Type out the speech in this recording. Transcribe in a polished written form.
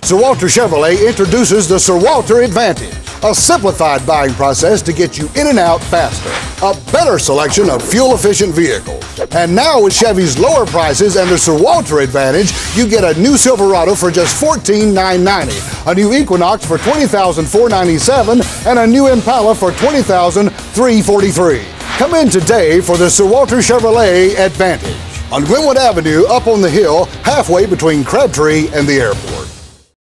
Sir Walter Chevrolet introduces the Sir Walter Advantage, a simplified buying process to get you in and out faster, a better selection of fuel-efficient vehicles. And now with Chevy's lower prices and the Sir Walter Advantage, you get a new Silverado for just $14,990, a new Equinox for $20,497, and a new Impala for $20,343. Come in today for the Sir Walter Chevrolet Advantage on Glenwood Avenue up on the hill, halfway between Crabtree and the airport.